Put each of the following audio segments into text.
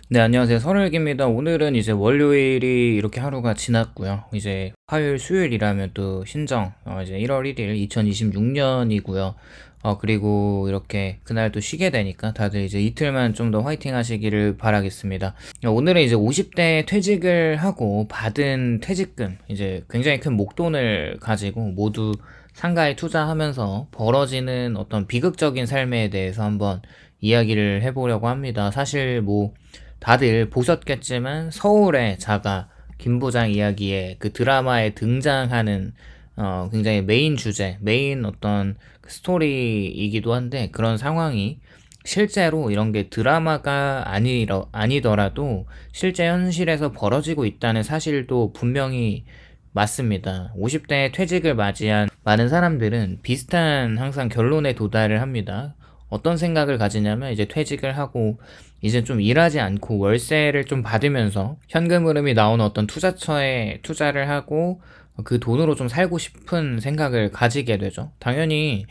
네, 안녕하세요. 선울기입니다. 오늘은 이제 월요일이 이렇게 하루가 지났고요. 이제 화요일, 수요일이라면 또 신정, 이제 1월 1일 2026년이고요. 그리고 이렇게 그날 또 쉬게 되니까 다들 이제 이틀만 좀 더 화이팅 하시기를 바라겠습니다. 오늘은 이제 50대 퇴직을 하고 받은 퇴직금, 이제 굉장히 큰 목돈을 가지고 모두 상가에 투자하면서 벌어지는 어떤 비극적인 삶에 대해서 한번 이야기를 해보려고 합니다. 사실 뭐, 다들 보셨겠지만 서울의 자가 김 부장 이야기에 그 드라마에 등장하는 굉장히 메인 주제, 메인 어떤 그 스토리이기도 한데 그런 상황이 실제로 이런 게 드라마가 아니더라도 실제 현실에서 벌어지고 있다는 사실도 분명히 맞습니다. 50대 퇴직을 맞이한 많은 사람들은 비슷한 항상 결론에 도달을 합니다. 어떤 생각을 가지냐면 이제 퇴직을 하고 이제 좀 일하지 않고 월세를 좀 받으면서 현금 흐름이 나오는 어떤 투자처에 투자를 하고 그 돈으로 좀 살고 싶은 생각을 가지게 되죠. 당연히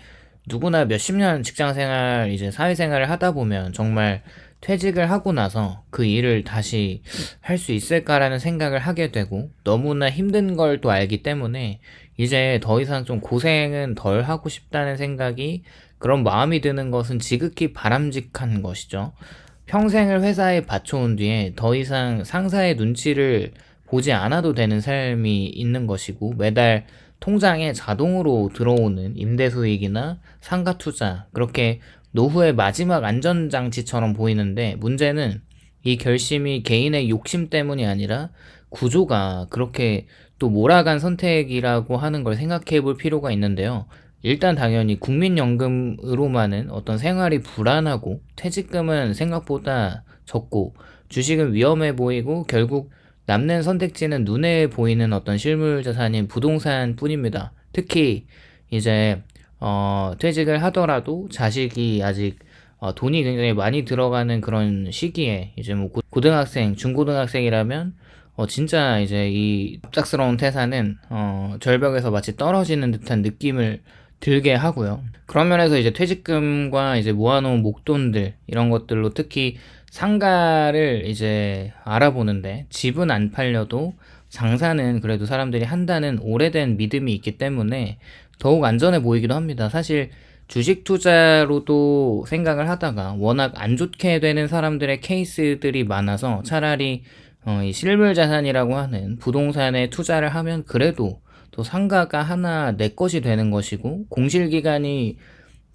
누구나 몇십 년 직장 생활, 이제 사회생활을 하다 보면 정말 퇴직을 하고 나서 그 일을 다시 할 수 있을까라는 생각을 하게 되고 너무나 힘든 걸 또 알기 때문에 이제 더 이상 좀 고생은 덜 하고 싶다는 생각이 그런 마음이 드는 것은 지극히 바람직한 것이죠. 평생을 회사에 바쳐온 뒤에 더 이상 상사의 눈치를 보지 않아도 되는 삶이 있는 것이고 매달 통장에 자동으로 들어오는 임대수익이나 상가 투자, 그렇게 노후의 마지막 안전장치처럼 보이는데 문제는 이 결심이 개인의 욕심 때문이 아니라 구조가 그렇게 또 몰아간 선택이라고 하는 걸 생각해 볼 필요가 있는데요. 일단 당연히 국민연금으로만은 어떤 생활이 불안하고 퇴직금은 생각보다 적고 주식은 위험해 보이고 결국 남는 선택지는 눈에 보이는 어떤 실물 자산인 부동산 뿐입니다. 특히 이제 퇴직을 하더라도 자식이 아직 돈이 굉장히 많이 들어가는 그런 시기에 이제 뭐 고등학생, 중고등학생이라면 진짜 이제 이 갑작스러운 퇴사는 절벽에서 마치 떨어지는 듯한 느낌을 들게 하고요. 그런 면에서 이제 퇴직금과 이제 모아놓은 목돈들 이런 것들로 특히 상가를 이제 알아보는데 집은 안 팔려도 장사는 그래도 사람들이 한다는 오래된 믿음이 있기 때문에 더욱 안전해 보이기도 합니다. 사실 주식 투자로도 생각을 하다가 워낙 안 좋게 되는 사람들의 케이스들이 많아서 차라리 이 실물 자산이라고 하는 부동산에 투자를 하면 그래도 또 상가가 하나 내 것이 되는 것이고 공실기간이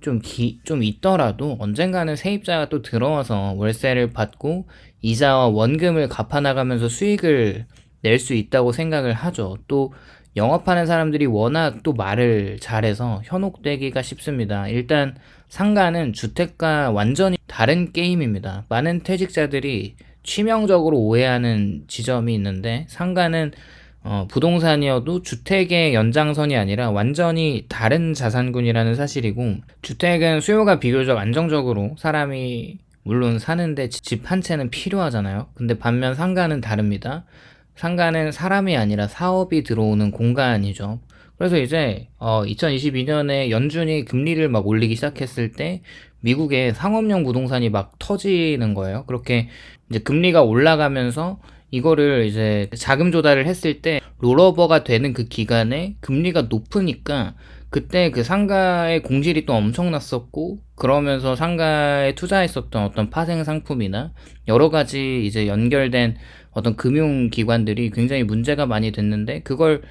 좀 있더라도 언젠가는 세입자가 또 들어와서 월세를 받고 이자와 원금을 갚아나가면서 수익을 낼 수 있다고 생각을 하죠. 또 영업하는 사람들이 워낙 또 말을 잘해서 현혹되기가 쉽습니다. 일단 상가는 주택과 완전히 다른 게임입니다. 많은 퇴직자들이 치명적으로 오해하는 지점이 있는데 상가는 부동산이어도 주택의 연장선이 아니라 완전히 다른 자산군이라는 사실이고 주택은 수요가 비교적 안정적으로 사람이 물론 사는데 집 한 채는 필요하잖아요. 근데 반면 상가는 다릅니다. 상가는 사람이 아니라 사업이 들어오는 공간이죠. 그래서 이제 2022년에 연준이 금리를 막 올리기 시작했을 때 미국의 상업용 부동산이 막 터지는 거예요. 그렇게 이제 금리가 올라가면서 이거를 이제 자금 조달을 했을 때 롤오버가 되는 그 기간에 금리가 높으니까 그때 그 상가의 공실이 또 엄청났었고 그러면서 상가에 투자했었던 어떤 파생 상품이나 여러 가지 이제 연결된 어떤 금융기관들이 굉장히 문제가 많이 됐는데 그걸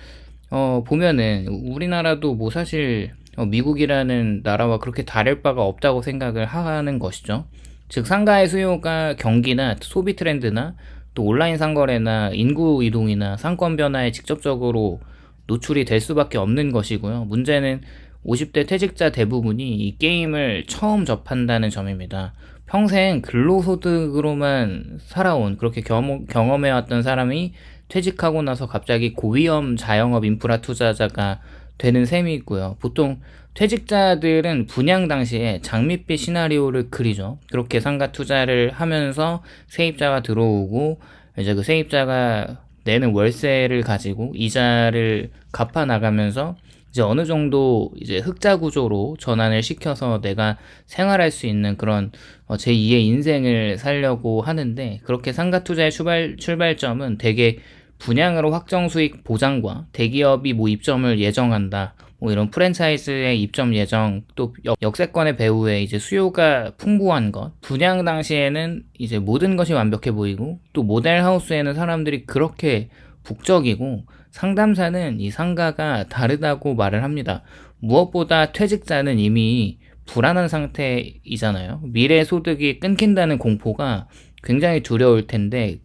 보면은 우리나라도 뭐 사실 미국이라는 나라와 그렇게 다를 바가 없다고 생각을 하는 것이죠. 즉 상가의 수요가 경기나 소비 트렌드나 또 온라인 상거래나 인구 이동이나 상권 변화에 직접적으로 노출이 될 수밖에 없는 것이고요. 문제는 50대 퇴직자 대부분이 이 게임을 처음 접한다는 점입니다. 평생 근로소득으로만 살아온 그렇게 경험해왔던 사람이 퇴직하고 나서 갑자기 고위험 자영업 인프라 투자자가 되는 셈이 있고요. 보통 퇴직자들은 분양 당시에 장밋빛 시나리오를 그리죠. 그렇게 상가 투자를 하면서 세입자가 들어오고 이제 그 세입자가 내는 월세를 가지고 이자를 갚아 나가면서 이제 어느 정도 이제 흑자 구조로 전환을 시켜서 내가 생활할 수 있는 그런 제2의 인생을 살려고 하는데, 그렇게 상가 투자의 출발점은 대개 분양으로 확정 수익 보장과 대기업이 뭐 입점을 예정한다, 뭐 이런 프랜차이즈의 입점 예정, 또 역세권의 배후에 이제 수요가 풍부한 것, 분양 당시에는 이제 모든 것이 완벽해 보이고, 또 모델하우스에는 사람들이 그렇게 북적이고, 상담사는 이 상가가 다르다고 말을 합니다. 무엇보다 퇴직자는 이미 불안한 상태이잖아요. 미래 소득이 끊긴다는 공포가 굉장히 두려울 텐데,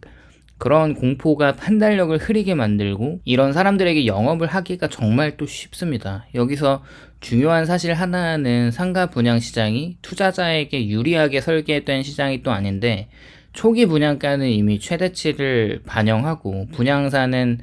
그런 공포가 판단력을 흐리게 만들고, 이런 사람들에게 영업을 하기가 정말 또 쉽습니다. 여기서 중요한 사실 하나는 상가 분양 시장이 투자자에게 유리하게 설계된 시장이 또 아닌데, 초기 분양가는 이미 최대치를 반영하고 분양사는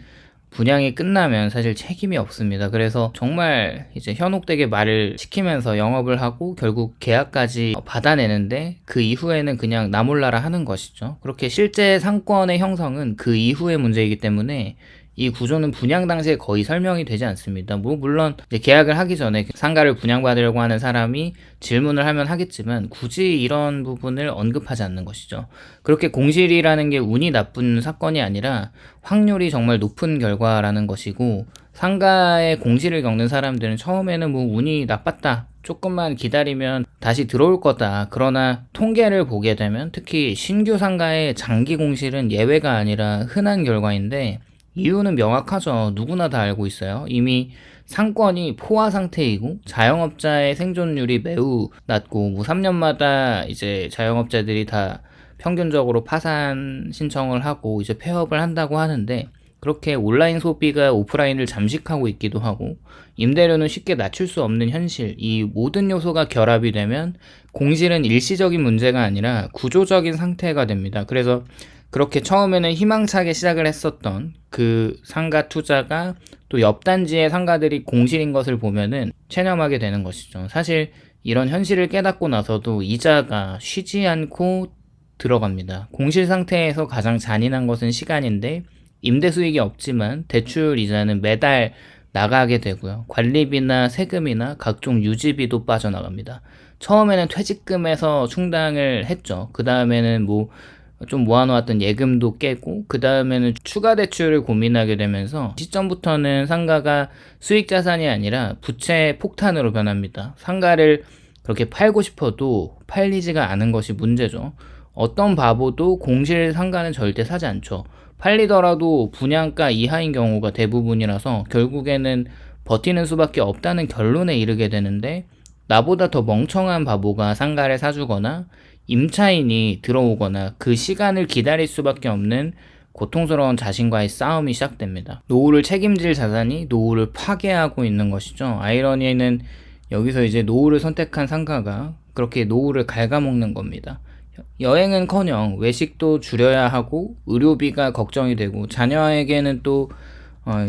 분양이 끝나면 사실 책임이 없습니다. 그래서 정말 이제 현혹되게 말을 시키면서 영업을 하고 결국 계약까지 받아내는데, 그 이후에는 그냥 나 몰라라 하는 것이죠. 그렇게 실제 상권의 형성은 그 이후의 문제이기 때문에 이 구조는 분양 당시에 거의 설명이 되지 않습니다. 뭐 물론 이제 계약을 하기 전에 상가를 분양받으려고 하는 사람이 질문을 하면 하겠지만, 굳이 이런 부분을 언급하지 않는 것이죠. 그렇게 공실이라는 게 운이 나쁜 사건이 아니라 확률이 정말 높은 결과라는 것이고, 상가에 공실을 겪는 사람들은 처음에는 뭐 운이 나빴다, 조금만 기다리면 다시 들어올 거다. 그러나 통계를 보게 되면 특히 신규 상가의 장기 공실은 예외가 아니라 흔한 결과인데, 이유는 명확하죠. 누구나 다 알고 있어요. 이미 상권이 포화 상태이고 자영업자의 생존율이 매우 낮고, 뭐 3년마다 이제 자영업자들이 다 평균적으로 파산 신청을 하고 이제 폐업을 한다고 하는데, 그렇게 온라인 소비가 오프라인을 잠식하고 있기도 하고, 임대료는 쉽게 낮출 수 없는 현실, 이 모든 요소가 결합이 되면 공실은 일시적인 문제가 아니라 구조적인 상태가 됩니다. 그래서 그렇게 처음에는 희망차게 시작을 했었던 그 상가 투자가 또 옆 단지의 상가들이 공실인 것을 보면은 체념하게 되는 것이죠. 사실 이런 현실을 깨닫고 나서도 이자가 쉬지 않고 들어갑니다. 공실 상태에서 가장 잔인한 것은 시간인데, 임대 수익이 없지만 대출 이자는 매달 나가게 되고요. 관리비나 세금이나 각종 유지비도 빠져나갑니다. 처음에는 퇴직금에서 충당을 했죠. 그 다음에는 뭐 좀 모아놓았던 예금도 깨고, 그 다음에는 추가 대출을 고민하게 되면서 시점부터는 상가가 수익 자산이 아니라 부채 폭탄으로 변합니다. 상가를 그렇게 팔고 싶어도 팔리지가 않은 것이 문제죠. 어떤 바보도 공실 상가는 절대 사지 않죠. 팔리더라도 분양가 이하인 경우가 대부분이라서 결국에는 버티는 수밖에 없다는 결론에 이르게 되는데, 나보다 더 멍청한 바보가 상가를 사주거나 임차인이 들어오거나 그 시간을 기다릴 수밖에 없는 고통스러운 자신과의 싸움이 시작됩니다. 노후를 책임질 자산이 노후를 파괴하고 있는 것이죠. 아이러니는 여기서 이제 노후를 선택한 상가가 그렇게 노후를 갉아먹는 겁니다. 여행은커녕 외식도 줄여야 하고 의료비가 걱정이 되고, 자녀에게는 또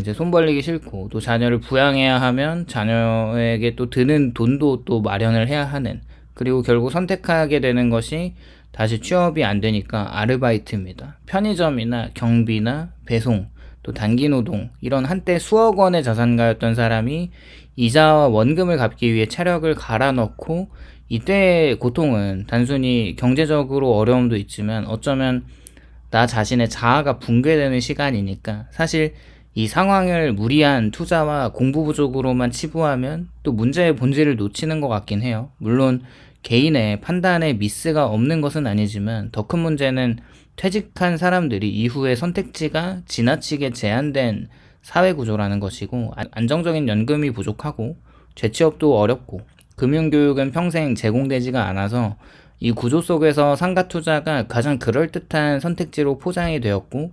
이제 손 벌리기 싫고, 또 자녀를 부양해야 하면 자녀에게 또 드는 돈도 또 마련을 해야 하는, 그리고 결국 선택하게 되는 것이 다시 취업이 안 되니까 아르바이트입니다. 편의점이나 경비나 배송, 또 단기노동, 이런 한때 수억 원의 자산가였던 사람이 이자와 원금을 갚기 위해 체력을 갈아 넣고, 이때의 고통은 단순히 경제적으로 어려움도 있지만 어쩌면 나 자신의 자아가 붕괴되는 시간이니까, 사실 이 상황을 무리한 투자와 공부 부족으로만 치부하면 또 문제의 본질을 놓치는 것 같긴 해요. 물론 개인의 판단에 미스가 없는 것은 아니지만, 더 큰 문제는 퇴직한 사람들이 이후에 선택지가 지나치게 제한된 사회구조라는 것이고, 안정적인 연금이 부족하고 재취업도 어렵고 금융교육은 평생 제공되지가 않아서 이 구조 속에서 상가 투자가 가장 그럴듯한 선택지로 포장이 되었고,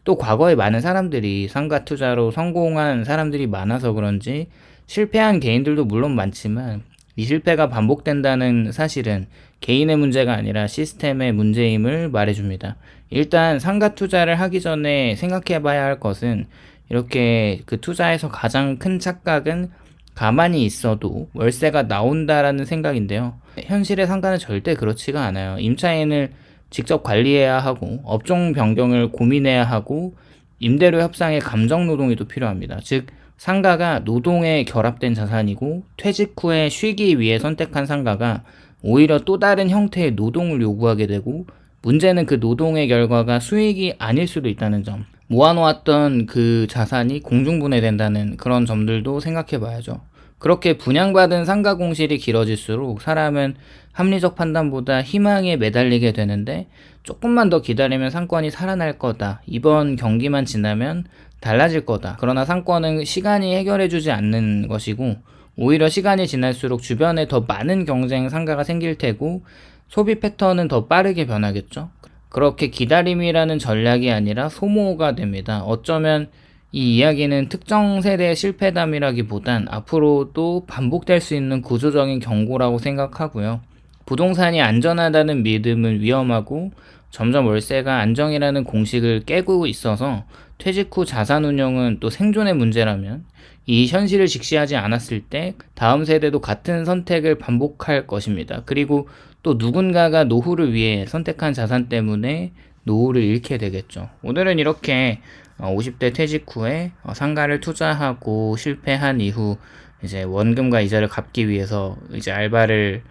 또 과거에 많은 사람들이 상가 투자로 성공한 사람들이 많아서 그런지 실패한 개인들도 물론 많지만, 이 실패가 반복된다는 사실은 개인의 문제가 아니라 시스템의 문제임을 말해줍니다. 일단 상가 투자를 하기 전에 생각해 봐야 할 것은, 이렇게 그 투자에서 가장 큰 착각은 가만히 있어도 월세가 나온다라는 생각인데요. 현실의 상가는 절대 그렇지가 않아요. 임차인을 직접 관리해야 하고, 업종 변경을 고민해야 하고, 임대료 협상에 감정 노동이 또 필요합니다. 즉 상가가 노동에 결합된 자산이고 퇴직 후에 쉬기 위해 선택한 상가가 오히려 또 다른 형태의 노동을 요구하게 되고, 문제는 그 노동의 결과가 수익이 아닐 수도 있다는 점, 모아놓았던 그 자산이 공중분해된다는 그런 점들도 생각해 봐야죠. 그렇게 분양받은 상가 공실이 길어질수록 사람은 합리적 판단보다 희망에 매달리게 되는데, 조금만 더 기다리면 상권이 살아날 거다, 이번 경기만 지나면 달라질 거다, 그러나 상권은 시간이 해결해주지 않는 것이고, 오히려 시간이 지날수록 주변에 더 많은 경쟁 상가가 생길 테고 소비 패턴은 더 빠르게 변하겠죠. 그렇게 기다림이라는 전략이 아니라 소모가 됩니다. 어쩌면 이 이야기는 특정 세대의 실패담이라기보단 앞으로도 반복될 수 있는 구조적인 경고라고 생각하고요. 부동산이 안전하다는 믿음은 위험하고, 점점 월세가 안정이라는 공식을 깨고 있어서 퇴직 후 자산 운용은 또 생존의 문제라면, 이 현실을 직시하지 않았을 때 다음 세대도 같은 선택을 반복할 것입니다. 그리고 또 누군가가 노후를 위해 선택한 자산 때문에 노후를 잃게 되겠죠. 오늘은 이렇게 50대 퇴직 후에 상가를 투자하고 실패한 이후 이제 원금과 이자를 갚기 위해서 이제 알바를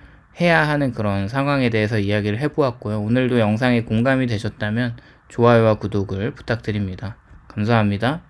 해야 하는 그런 상황에 대해서 이야기를 해보았고요. 오늘도 영상에 공감이 되셨다면 좋아요와 구독을 부탁드립니다. 감사합니다.